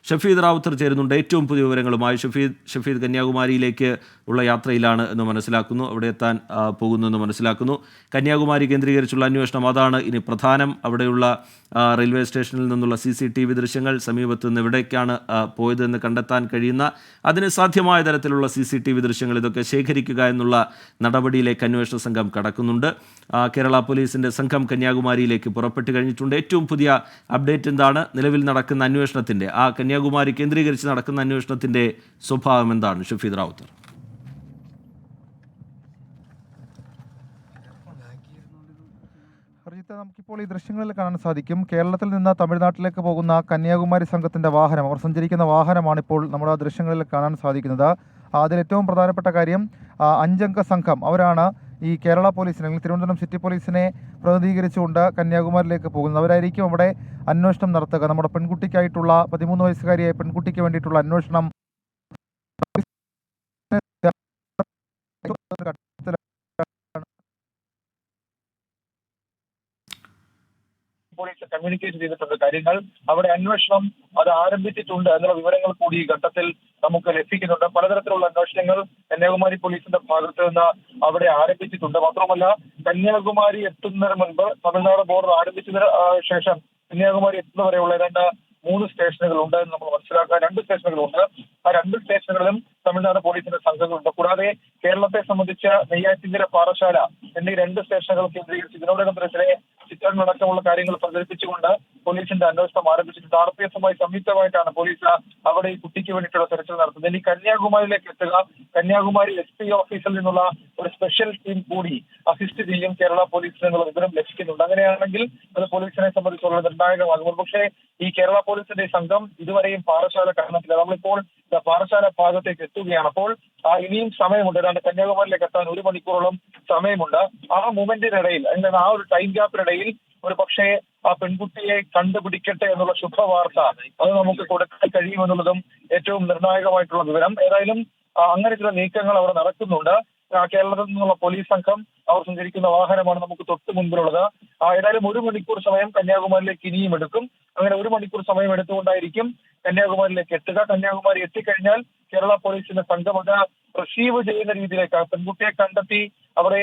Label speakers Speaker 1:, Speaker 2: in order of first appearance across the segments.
Speaker 1: ഷഫീദ് റാവുത്തർ ചേരുന്നുണ്ട് ഏറ്റവും പുതിയ വിവരങ്ങളുമായി. ഷഫീദ് കന്യാകുമാരിയിലേക്ക് ഉള്ള യാത്രയിലാണ് എന്ന് മനസ്സിലാക്കുന്നു, അവിടെ എത്താൻ പോകുന്നു എന്ന് മനസ്സിലാക്കുന്നു. കന്യാകുമാരി കേന്ദ്രീകരിച്ചുള്ള അന്വേഷണം അതാണ് ഇനി പ്രധാനം. അവിടെയുള്ള റെയിൽവേ സ്റ്റേഷനിൽ നിന്നുള്ള CCTV ദൃശ്യങ്ങൾ, സമീപത്ത് നിന്ന് എവിടേക്കാണ് പോയതെന്ന് കണ്ടെത്താൻ കഴിയുന്ന അതിന് സാധ്യമായ തരത്തിലുള്ള CCTV ദൃശ്യങ്ങൾ, ഇതൊക്കെ ശേഖരിക്കുക എന്നുള്ള നടപടിയിലേക്ക് അന്വേഷണ സംഘം കടക്കുന്നുണ്ട്. കേരള പോലീസിൻ്റെ സംഘം കന്യാകുമാരിയിലേക്ക് പുറപ്പെട്ടു കഴിഞ്ഞിട്ടുണ്ട്. ഏറ്റവും പുതിയ അപ്ഡേറ്റ് എന്താണ്? നിലവിൽ നടക്കുന്ന അന്വേഷണത്തിൻ്റെ, കന്യാകുമാരി കേന്ദ്രീകരിച്ച് നടക്കുന്ന അന്വേഷണത്തിൻ്റെ സ്വഭാവം എന്താണ് ഷഫീദ് റാവുത്തർ?
Speaker 2: നമുക്കിപ്പോൾ ഈ ദൃശ്യങ്ങളിൽ കാണാൻ സാധിക്കും. കേരളത്തിൽ നിന്ന് തമിഴ്നാട്ടിലേക്ക് പോകുന്ന കന്യാകുമാരി സംഘത്തിൻ്റെ വാഹനം, അവർ സഞ്ചരിക്കുന്ന വാഹനമാണ് ഇപ്പോൾ നമ്മുടെ ദൃശ്യങ്ങളിൽ കാണാൻ സാധിക്കുന്നത്. അതിൽ ഏറ്റവും പ്രധാനപ്പെട്ട കാര്യം 5 അംഗ സംഘം, അവരാണ് ഈ കേരള പോലീസിനെ അല്ലെങ്കിൽ തിരുവനന്തപുരം സിറ്റി പോലീസിനെ പ്രതിനിധീകരിച്ചുകൊണ്ട് കന്യാകുമാരിയിലേക്ക് പോകുന്നത്. അവരായിരിക്കും അവിടെ അന്വേഷണം നടത്തുക. നമ്മുടെ പെൺകുട്ടിക്കായിട്ടുള്ള 13 വയസ്സുകാരിയായ പെൺകുട്ടിക്ക് വേണ്ടിയിട്ടുള്ള അന്വേഷണം
Speaker 3: പോലീസ് കമ്മ്യൂണിക്കേറ്റ് ചെയ്തിട്ടുണ്ട് കാര്യങ്ങൾ. അവിടെ അന്വേഷണം അത് ആരംഭിച്ചിട്ടുണ്ട് എന്നുള്ള വിവരങ്ങൾ കൂടി ഈ ഘട്ടത്തിൽ നമുക്ക് ലഭിക്കുന്നുണ്ട്. പലതരത്തിലുള്ള അന്വേഷണങ്ങൾ കന്യാകുമാരി പോലീസിന്റെ ഭാഗത്ത് നിന്ന് അവിടെ ആരംഭിച്ചിട്ടുണ്ട്. മാത്രമല്ല, കന്യാകുമാരി എത്തുന്നതിന് മുൻപ് തമിഴ്നാട് ബോർഡർ ആരംഭിച്ചതിന് ശേഷം കന്യാകുമാരി എത്തുന്നവരെയുള്ള 3 സ്റ്റേഷനുകളുണ്ട് എന്ന് നമ്മൾ മനസ്സിലാക്കുക. 2 സ്റ്റേഷനുകളുണ്ട്. ആ 2 സ്റ്റേഷനുകളിലും തമിഴ്നാട് പോലീസിന്റെ സംഘങ്ങളുണ്ട്. കൂടാതെ കേരളത്തെ സംബന്ധിച്ച നെയ്യാറ്റിൻകര, പാറശാല എന്നീ 2 സ്റ്റേഷനുകൾ കേന്ദ്രീകരിച്ച് ഇതിനോടകം തന്നെ ചിത്രങ്ങളടക്കമുള്ള കാര്യങ്ങൾ പ്രചരിപ്പിച്ചുകൊണ്ട് പോലീസിന്റെ അന്വേഷണം ആരംഭിച്ചിട്ടുണ്ട്. RPF-മായി സംയുക്തമായിട്ടാണ് പോലീസ് അവിടെ ഈ കുട്ടിക്ക് വേണ്ടിയിട്ടുള്ള തെരച്ചിൽ നടത്തുന്നത്. ഇനി കന്യാകുമാരിയിലേക്ക് എത്തുക. കന്യാകുമാരി SP ഓഫീസിൽ നിന്നുള്ള ഒരു സ്പെഷ്യൽ ടീം കൂടി അസിസ്റ്റ് ചെയ്യും കേരള പോലീസിന് എന്നുള്ള വിവരം ലഭിക്കുന്നുണ്ട്. അങ്ങനെയാണെങ്കിൽ അത് പോലീസിനെ സംബന്ധിച്ചുള്ള നിർണായകമാകും. പക്ഷേ ഈ കേരള പോലീസിന്റെ സംഘം ഇതുവരെയും പാറശാല കടന്നിട്ടില്ല. നമ്മളിപ്പോൾ പാറശാല ഭാഗത്തേക്ക് എത്തുകയാണ്. അപ്പോൾ ഇനിയും സമയമുണ്ട്. ഏതാണ്ട് കന്യാകുമാരിയിലേക്ക് എത്താൻ 1 മണിക്കൂറോളം സമയമുണ്ട്. ആ മൂവ്മെന്റിനിടയിൽ, ആ ഒരു ടൈം ഗ്യാപ്പിനിടയിൽ ഒരു പക്ഷേ ആ പെൺകുട്ടിയെ കണ്ടുപിടിക്കട്ടെ എന്നുള്ള ശുഭവാർത്ത അത് നമുക്ക് കൊടുക്കാൻ കഴിയുമെന്നുള്ളതും ഏറ്റവും നിർണായകമായിട്ടുള്ള വിവരം. ഏതായാലും അങ്ങനെ ചില നീക്കങ്ങൾ അവിടെ നടക്കുന്നുണ്ട്. കേരളത്തിൽ നിന്നുള്ള പോലീസ് സംഘം അവർ സഞ്ചരിക്കുന്ന വാഹനമാണ് നമുക്ക് തൊട്ട് മുൻപിലുള്ളത്. ഏതായാലും 1 മണിക്കൂർ സമയം കന്യാകുമാരിയിലേക്ക് ഇനിയും എടുക്കും. അങ്ങനെ 1 മണിക്കൂർ സമയം എടുത്തുകൊണ്ടായിരിക്കും കന്യാകുമാരിയിലേക്ക് എത്തുക. കന്യാകുമാരി എത്തിക്കഴിഞ്ഞാൽ കേരള പോലീസിന്റെ സംഘം അത് റിസീവ് ചെയ്യുന്ന രീതിയിലേക്ക്, പെൺകുട്ടിയെ കണ്ടെത്തി അവിടെ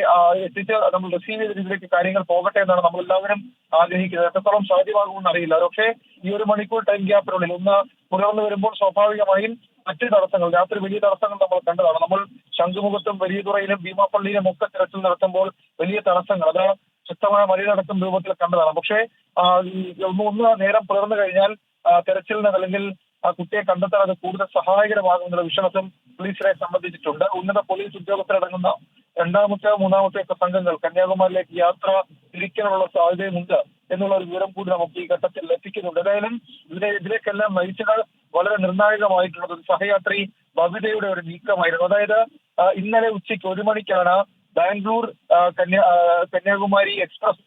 Speaker 3: എത്തിച്ച് നമ്മൾ റിസീവ് ചെയ്ത രീതിയിലേക്ക് കാര്യങ്ങൾ പോകട്ടെ എന്നാണ് നമ്മൾ എല്ലാവരും ആഗ്രഹിക്കുന്നത്. എത്രത്തോളം സാധ്യമാകുമെന്ന് അറിയില്ല. പക്ഷേ ഈ 1 മണിക്കൂർ ടൈം ഗ്യാപ്പിനുള്ളിൽ ഒന്ന് പുലർന്നു വരുമ്പോൾ സ്വാഭാവികമായും മറ്റ് തടസ്സങ്ങൾ, രാത്രി വലിയ തടസ്സങ്ങൾ നമ്മൾ കണ്ടതാണ്. നമ്മൾ ശംഖുമുഖത്തും വലിയതുറയിലും ഭീമാപ്പള്ളിയിലും ഒക്കെ തെരച്ചിൽ നടത്തുമ്പോൾ വലിയ തടസ്സങ്ങൾ, അത് ശക്തമായ മറികടക്കും രൂപത്തിൽ കണ്ടതാണ്. പക്ഷേ ഒന്ന് നേരം പുലർന്നു കഴിഞ്ഞാൽ തെരച്ചിലിന് അല്ലെങ്കിൽ ആ കുട്ടിയെ കണ്ടെത്താൻ അത് കൂടുതൽ സഹായകരമാകുമെന്നുള്ള വിശ്വാസം പോലീസിനെ സംബന്ധിച്ചിട്ടുണ്ട്. ഉന്നത പോലീസ് ഉദ്യോഗസ്ഥരടങ്ങുന്ന 2ാമത്തെ 3ാമത്തെ ഒക്കെ സംഘങ്ങൾ കന്യാകുമാരിയിലേക്ക് യാത്ര തിരിക്കാനുള്ള സാധ്യതയുമുണ്ട് എന്നുള്ള ഒരു വിവരം കൂടി നമുക്ക് ഈ ഘട്ടത്തിൽ ലഭിക്കുന്നുണ്ട്. ഏതായാലും ഇതിലേക്കെല്ലാം നയിച്ചത് വളരെ നിർണായകമായിട്ടുള്ളത് ഒരു സഹയാത്രി ബബിതയുടെ ഒരു നീക്കമായിരുന്നു. അതായത് ഇന്നലെ ഉച്ചയ്ക്ക് 1 മണിക്കാണ് ബാംഗ്ലൂർ കന്യാകുമാരി എക്സ്പ്രസ്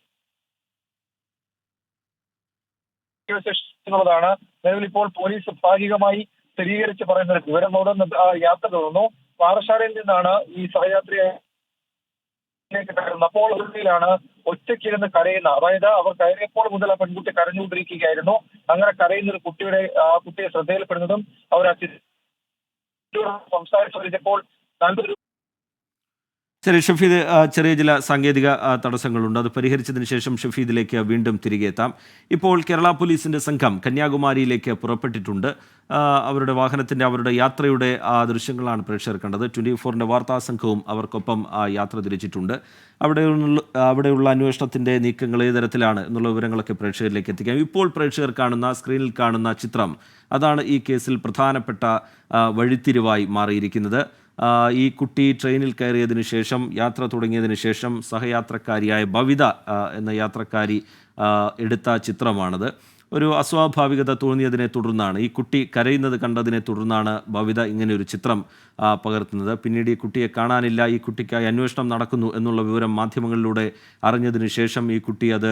Speaker 3: ാണ് നിലവിൽ ഇപ്പോൾ പോലീസ് ഭാഗികമായി സ്ഥിരീകരിച്ച് പറയുന്ന വിവരം. അവിടെ യാത്ര തുടർന്നു. പാറശാലയിൽ നിന്നാണ് ഈ സഹയാത്രിയെ അപ്പോൾ ഉള്ളിലാണ് ഒറ്റയ്ക്കിരുന്ന് കരയുന്ന, അതായത് അവർ കയറിയപ്പോൾ മുതൽ ആ പെൺകുട്ടി കരഞ്ഞുകൊണ്ടിരിക്കുകയായിരുന്നു. അങ്ങനെ കരയുന്ന ഒരു കുട്ടിയെ ശ്രദ്ധയിൽപ്പെടുന്നതും അവർ സംസാരിച്ചപ്പോൾ നല്ലൊരു
Speaker 1: ശരി ഷഫീദ്, ചെറിയ ചില സാങ്കേതിക തടസ്സങ്ങളുണ്ട്. അത് പരിഹരിച്ചതിന് ശേഷം ഷഫീദിലേക്ക് വീണ്ടും തിരികെ എത്താം. ഇപ്പോൾ കേരള പോലീസിൻ്റെ സംഘം കന്യാകുമാരിയിലേക്ക് പുറപ്പെട്ടിട്ടുണ്ട്. അവരുടെ വാഹനത്തിൻ്റെ, അവരുടെ യാത്രയുടെ ദൃശ്യങ്ങളാണ് പ്രേക്ഷകർ കണ്ടത്. 24-ൻ്റെ വാർത്താ സംഘവും അവർക്കൊപ്പം യാത്ര തിരിച്ചിട്ടുണ്ട്. അവിടെയുള്ള അന്വേഷണത്തിൻ്റെ നീക്കങ്ങൾ ഏത് തരത്തിലാണ് എന്നുള്ള വിവരങ്ങളൊക്കെ പ്രേക്ഷകരിലേക്ക് എത്തിക്കാം. ഇപ്പോൾ പ്രേക്ഷകർ കാണുന്ന, സ്ക്രീനിൽ കാണുന്ന ചിത്രം, അതാണ് ഈ കേസിൽ പ്രധാനപ്പെട്ട വഴിത്തിരിവായി മാറിയിരിക്കുന്നത്. ഈ കുട്ടി ട്രെയിനിൽ കയറിയതിനു ശേഷം, യാത്ര തുടങ്ങിയതിനു ശേഷം സഹയാത്രക്കാരിയായ ഭവിത എന്ന യാത്രക്കാരി എടുത്ത ചിത്രമാണത്. ഒരു അസ്വാഭാവികത തോന്നിയതിനെ തുടർന്നാണ്, ഈ കുട്ടി കരയുന്നത് കണ്ടതിനെ തുടർന്നാണ് ഭവിത ഇങ്ങനെ ഒരു ചിത്രം പകർത്തുന്നത്. പിന്നീട് ഈ കുട്ടിയെ കാണാനില്ല, ഈ കുട്ടിക്കായി അന്വേഷണം നടക്കുന്നു എന്നുള്ള വിവരം മാധ്യമങ്ങളിലൂടെ അറിഞ്ഞതിന് ശേഷം ഈ കുട്ടി അത്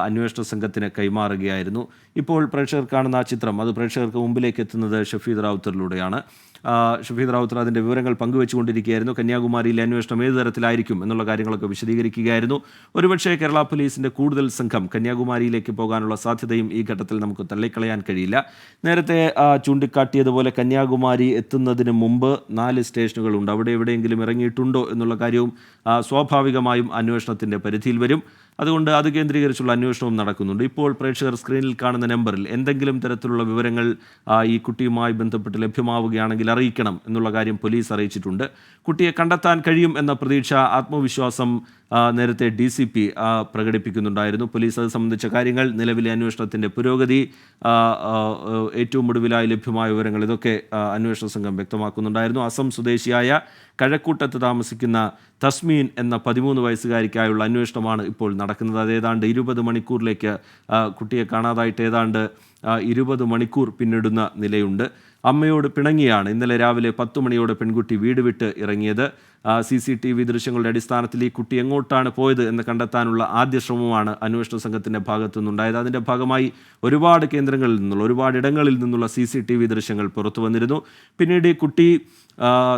Speaker 1: അന്വേഷണ സംഘത്തിന് കൈമാറുകയായിരുന്നു. ഇപ്പോൾ പ്രേക്ഷകർ കാണുന്ന ആ ചിത്രം, അത് പ്രേക്ഷകർക്ക് മുമ്പിലേക്ക് എത്തുന്നത് ഷഫീദ് റാവുത്തറിലൂടെയാണ്. ഷഫീദ് റാവുത്തർ അതിൻ്റെ വിവരങ്ങൾ പങ്കുവെച്ചുകൊണ്ടിരിക്കുകയായിരുന്നു. കന്യാകുമാരിയിലെ അന്വേഷണം ഏത് തരത്തിലായിരിക്കും എന്നുള്ള കാര്യങ്ങളൊക്കെ വിശദീകരിക്കുകയായിരുന്നു. ഒരുപക്ഷേ കേരള പോലീസിൻ്റെ കൂടുതൽ സംഘം കന്യാകുമാരിയിലേക്ക് പോകാനുള്ള സാധ്യതയും ഈ ഘട്ടത്തിൽ നമുക്ക് തള്ളിക്കളയാൻ കഴിയില്ല. നേരത്തെ ചൂണ്ടിക്കാട്ടിയതുപോലെ കന്യാകുമാരി എത്തുന്നതിന് മുമ്പ് 4 സ്റ്റേഷനുകളുണ്ട്. അവിടെ എവിടെയെങ്കിലും ഇറങ്ങിയിട്ടുണ്ടോ എന്നുള്ള കാര്യവും സ്വാഭാവികമായും അന്വേഷണത്തിൻ്റെ പരിധിയിൽ വരും. അതുകൊണ്ട് അത് കേന്ദ്രീകരിച്ചുള്ള അന്വേഷണവും നടക്കുന്നുണ്ട്. ഇപ്പോൾ പ്രേക്ഷകർ സ്ക്രീനിൽ കാണുന്ന നമ്പറിൽ എന്തെങ്കിലും തരത്തിലുള്ള വിവരങ്ങൾ ഈ കുട്ടിയുമായി ബന്ധപ്പെട്ട് ലഭ്യമാവുകയാണെങ്കിൽ അറിയിക്കണം എന്നുള്ള കാര്യം പോലീസ് അറിയിച്ചിട്ടുണ്ട്. കുട്ടിയെ കണ്ടെത്താൻ കഴിയും എന്ന പ്രതീക്ഷ, ആത്മവിശ്വാസം നേരത്തെ DCP പ്രകടിപ്പിക്കുന്നുണ്ടായിരുന്നു. പോലീസ് അത് സംബന്ധിച്ച കാര്യങ്ങൾ, നിലവിലെ അന്വേഷണത്തിൻ്റെ പുരോഗതി, ഏറ്റവും ഒടുവിലായി ലഭ്യമായ വിവരങ്ങൾ, ഇതൊക്കെ അന്വേഷണ സംഘം വ്യക്തമാക്കുന്നുണ്ടായിരുന്നു. അസം സ്വദേശിയായ കഴക്കൂട്ടത്ത് താമസിക്കുന്ന തസ്മീൻ എന്ന 13 വയസ്സുകാരിക്കായുള്ള അന്വേഷണമാണ് ഇപ്പോൾ നടക്കുന്നത്. അത് ഏതാണ്ട് 20 മണിക്കൂറിലേക്ക് കുട്ടിയെ കാണാതായിട്ട് ഏതാണ്ട് 20 മണിക്കൂർ പിന്നിടുന്ന നിലയുണ്ട്. അമ്മയോട് പിണങ്ങിയാണ് ഇന്നലെ രാവിലെ 10 മണിയോടെ പെൺകുട്ടി വീട് വിട്ട് ഇറങ്ങിയത്. CCTV ദൃശ്യങ്ങളുടെ അടിസ്ഥാനത്തിൽ ഈ കുട്ടി എങ്ങോട്ടാണ് പോയത് എന്ന് കണ്ടെത്താനുള്ള ആദ്യ ശ്രമമാണ് അന്വേഷണ സംഘത്തിൻ്റെ ഭാഗത്തു നിന്നുണ്ടായത്. അതിൻ്റെ ഭാഗമായി ഒരുപാട് കേന്ദ്രങ്ങളിൽ നിന്നുള്ള, ഒരുപാട് ഇടങ്ങളിൽ നിന്നുള്ള CCTV ദൃശ്യങ്ങൾ പുറത്തു വന്നിരുന്നു. പിന്നീട് ഈ കുട്ടി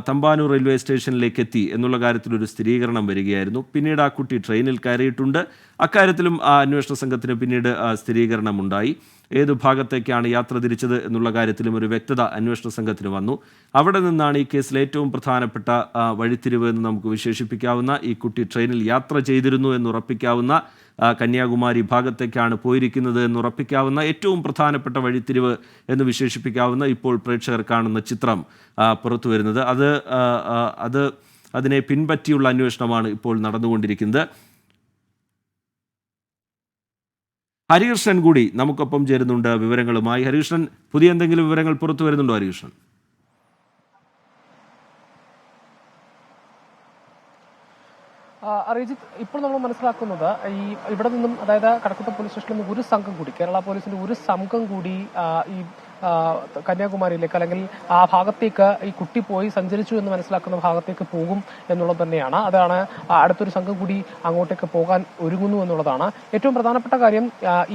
Speaker 1: തമ്പാനൂർ റെയിൽവേ സ്റ്റേഷനിലേക്ക് എത്തി എന്നുള്ള കാര്യത്തിലൊരു സ്ഥിരീകരണം വരികയായിരുന്നു. പിന്നീട് ആ കുട്ടി ട്രെയിനിൽ കയറിയിട്ടുണ്ട്. അക്കാര്യത്തിലും അന്വേഷണ സംഘത്തിന് പിന്നീട് സ്ഥിരീകരണമുണ്ടായി. ഏത് ഭാഗത്തേക്കാണ് യാത്ര തിരിച്ചത് എന്നുള്ള കാര്യത്തിലും ഒരു വ്യക്തത അന്വേഷണ സംഘത്തിന് വന്നു. അവിടെ നിന്നാണ് ഈ കേസിലെ ഏറ്റവും പ്രധാനപ്പെട്ട വഴിത്തിരിവ് എന്ന് നമുക്ക് വിശേഷിപ്പിക്കാവുന്ന, ഈ കുട്ടി ട്രെയിനിൽ യാത്ര ചെയ്തിരുന്നു എന്നുറപ്പിക്കാവുന്ന, കന്യാകുമാരി ഭാഗത്തേക്കാണ് പോയിരിക്കുന്നത് എന്നുറപ്പിക്കാവുന്ന ഏറ്റവും പ്രധാനപ്പെട്ട വഴിത്തിരിവ് എന്ന് വിശേഷിപ്പിക്കാവുന്ന ഇപ്പോൾ പ്രേക്ഷകർ കാണുന്ന ചിത്രം പുറത്തു വരുന്നത്. അതിനെ പിൻപറ്റിയുള്ള അന്വേഷണമാണ് ഇപ്പോൾ നടന്നുകൊണ്ടിരിക്കുന്നത്. ഹരികൃഷ്ണൻ കൂടി നമുക്കൊപ്പം ചേരുന്നുണ്ട് വിവരങ്ങളുമായി. ഹരികൃഷ്ണൻ, പുതിയ എന്തെങ്കിലും വിവരങ്ങൾ പുറത്തു വരുന്നുണ്ടോ ഹരികൃഷ്ണൻ?
Speaker 4: അറിയിച്ചിട്ട് ഇപ്പോൾ നമ്മൾ മനസ്സിലാക്കുന്നത് ഇവിടെ നിന്നും, അതായത് കഴക്കൂട്ടം പോലീസ് സ്റ്റേഷനിൽ നിന്ന് ഒരു സംഘം കൂടി, കേരള പോലീസിന്റെ ഒരു സംഘം കൂടി ഈ കന്യാകുമാരിയിലേക്ക്, അല്ലെങ്കിൽ ആ ഭാഗത്തേക്ക് ഈ കുട്ടി പോയി സഞ്ചരിച്ചു എന്ന് മനസ്സിലാക്കുന്ന ഭാഗത്തേക്ക് പോകും എന്നുള്ളത് തന്നെയാണ്. അതാണ് അടുത്തൊരു സംഘം കൂടി അങ്ങോട്ടേക്ക് പോകാൻ ഒരുങ്ങുന്നു എന്നുള്ളതാണ് ഏറ്റവും പ്രധാനപ്പെട്ട കാര്യം.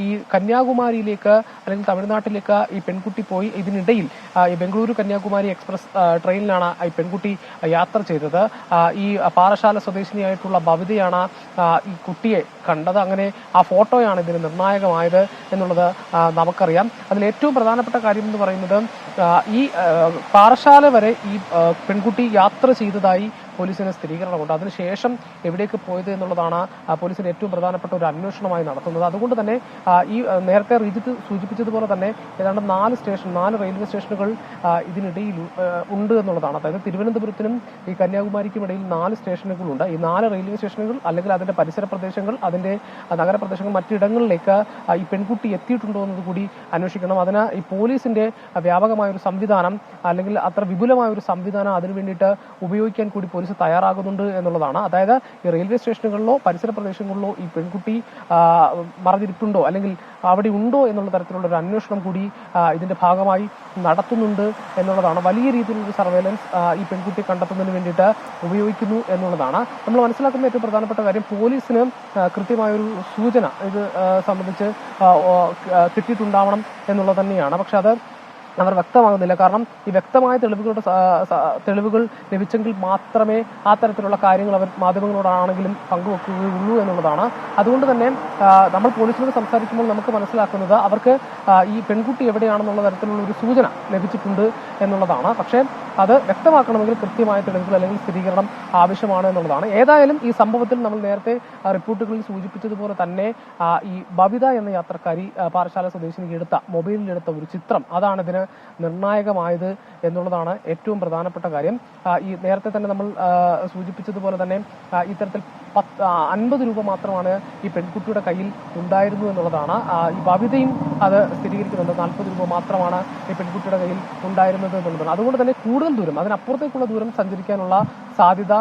Speaker 4: ഈ കന്യാകുമാരിയിലേക്ക് അല്ലെങ്കിൽ തമിഴ്നാട്ടിലേക്ക് ഈ പെൺകുട്ടി പോയി ഇതിനിടയിൽ ഈ ബംഗളൂരു കന്യാകുമാരി എക്സ്പ്രസ് ട്രെയിനിലാണ് ഈ പെൺകുട്ടി യാത്ര ചെയ്തത്. ഈ പാറശാല സ്വദേശിനിയായിട്ടുള്ള ഭവിതയാണ് ഈ കുട്ടിയെ കണ്ടത്. അങ്ങനെ ആ ഫോട്ടോയാണ് ഇതിന് നിർണായകമായത് എന്നുള്ളത് നമുക്കറിയാം. അതിൽ ഏറ്റവും പ്രധാനപ്പെട്ട കാര്യം എന്ന് പറയുന്നത്, ഈ പാറശാല വരെ ഈ പെൺകുട്ടി യാത്ര ചെയ്തതായി പോലീസിന് സ്ഥിരീകരണമുണ്ട്. അതിനുശേഷം എവിടേക്ക് പോയത് എന്നുള്ളതാണ് പോലീസിന് ഏറ്റവും പ്രധാനപ്പെട്ട ഒരു അന്വേഷണമായി നടത്തുന്നത്. അതുകൊണ്ട് തന്നെ ഈ നേരത്തെ റീജിത്ത് സൂചിപ്പിച്ചതുപോലെ തന്നെ ഏതാണ്ട് 4 റെയിൽവേ സ്റ്റേഷനുകൾ ഇതിനിടയിൽ ഉണ്ട് എന്നുള്ളതാണ്. അതായത് തിരുവനന്തപുരത്തിനും ഈ കന്യാകുമാരിക്കും ഇടയിൽ 4 സ്റ്റേഷനുകളുണ്ട്. ഈ 4 റെയിൽവേ സ്റ്റേഷനുകൾ അല്ലെങ്കിൽ അതിന്റെ പരിസര പ്രദേശങ്ങൾ, അതിന്റെ നഗരപ്രദേശങ്ങൾ, മറ്റിടങ്ങളിലേക്ക് ഈ പെൺകുട്ടി എത്തിയിട്ടുണ്ടോ എന്നത് കൂടി അന്വേഷിക്കണം. അതിന് ഈ പോലീസിന്റെ വ്യാപകമായ ഒരു സംവിധാനം, അല്ലെങ്കിൽ അത്ര വിപുലമായ ഒരു സംവിധാനം അതിനു വേണ്ടിയിട്ട് ഉപയോഗിക്കാൻ കൂടി പോലീസ് തയ്യാറാകുന്നുണ്ട് എന്നുള്ളതാണ്. അതായത് ഈ റെയിൽവേ സ്റ്റേഷനുകളിലോ പരിസര പ്രദേശങ്ങളിലോ ഈ പെൺകുട്ടി മറഞ്ഞിരിപ്പുണ്ടോ അല്ലെങ്കിൽ അവിടെ ഉണ്ടോ എന്നുള്ള തരത്തിലുള്ള ഒരു അന്വേഷണം കൂടി ഇതിന്റെ ഭാഗമായി നടത്തുന്നുണ്ട് എന്നുള്ളതാണ്. വലിയ രീതിയിലുള്ള സർവേലൻസ് ഈ പെൺകുട്ടിയെ കണ്ടെത്തുന്നതിന് വേണ്ടിയിട്ട് ഉപയോഗിക്കുന്നു എന്നുള്ളതാണ് നമ്മൾ മനസ്സിലാക്കുന്ന ഏറ്റവും പ്രധാനപ്പെട്ട കാര്യം. പോലീസിന് കൃത്യമായൊരു സൂചന ഇത് സംബന്ധിച്ച് കിട്ടിയിട്ടുണ്ടാവണം എന്നുള്ളത് തന്നെയാണ്. പക്ഷെ അത് അവർ വ്യക്തമാകുന്നില്ല. കാരണം ഈ വ്യക്തമായ തെളിവുകൾ ലഭിച്ചെങ്കിൽ മാത്രമേ ആ തരത്തിലുള്ള കാര്യങ്ങൾ അവർ മാധ്യമങ്ങളോടാണെങ്കിലും പങ്കുവെക്കുകയുള്ളൂ എന്നുള്ളതാണ്. അതുകൊണ്ട് തന്നെ നമ്മൾ പോലീസിനോട് സംസാരിക്കുമ്പോൾ നമുക്ക് മനസ്സിലാക്കുന്നത് അവർക്ക് ഈ പെൺകുട്ടി എവിടെയാണെന്നുള്ള തരത്തിലുള്ള ഒരു സൂചന ലഭിച്ചിട്ടുണ്ട് എന്നുള്ളതാണ്. പക്ഷേ അത് വ്യക്തമാക്കണമെങ്കിൽ കൃത്യമായ തെളിവുകൾ അല്ലെങ്കിൽ സ്ഥിരീകരണം ആവശ്യമാണ് എന്നുള്ളതാണ്. ഏതായാലും ഈ സംഭവത്തിൽ നമ്മൾ നേരത്തെ റിപ്പോർട്ടുകളിൽ സൂചിപ്പിച്ചതുപോലെ തന്നെ ഈ ബബിത എന്ന യാത്രക്കാരി പാറശാല സ്വദേശിനിക്ക് മൊബൈലിലെടുത്ത ഒരു ചിത്രം, അതാണ് ഇതിന് നിർണായകമായത് എന്നുള്ളതാണ് ഏറ്റവും പ്രധാനപ്പെട്ട കാര്യം. ഈ നേരത്തെ തന്നെ നമ്മൾ സൂചിപ്പിച്ചതുപോലെ തന്നെ ഇത്തരത്തിൽ 50 രൂപ മാത്രമാണ് ഈ പെൺകുട്ടിയുടെ കയ്യിൽ ഉണ്ടായിരുന്നു എന്നുള്ളതാണ്. ഈ ബബിതയും അത് സ്ഥിരീകരിക്കുന്നുണ്ട്. 40 രൂപ മാത്രമാണ് ഈ പെൺകുട്ടിയുടെ കയ്യിൽ ഉണ്ടായിരുന്നത് എന്നുള്ളതാണ്. അതുകൊണ്ട് തന്നെ കൂടുതൽ ദൂരം, അതിനപ്പുറത്തേക്കുള്ള ദൂരം സഞ്ചരിക്കാനുള്ള സാധ്യത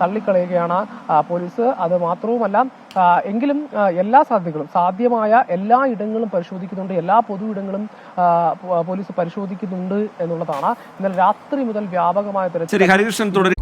Speaker 4: തള്ളിക്കളയുകയാണ് പോലീസ്. അത് മാത്രവുമല്ല, എങ്കിലും എല്ലാ സാധ്യതകളും, സാധ്യമായ എല്ലാ ഇടങ്ങളും പരിശോധിക്കുന്നുണ്ട്, എല്ലാ പൊതു ഇടങ്ങളും പോലീസ് പരിശോധിക്കുന്നുണ്ട് എന്നുള്ളതാണ്. ഇന്നലെ രാത്രി മുതൽ വ്യാപകമായ
Speaker 1: തിരച്ചിൽ. ഹരികൃഷ്ണൻ തുടരും.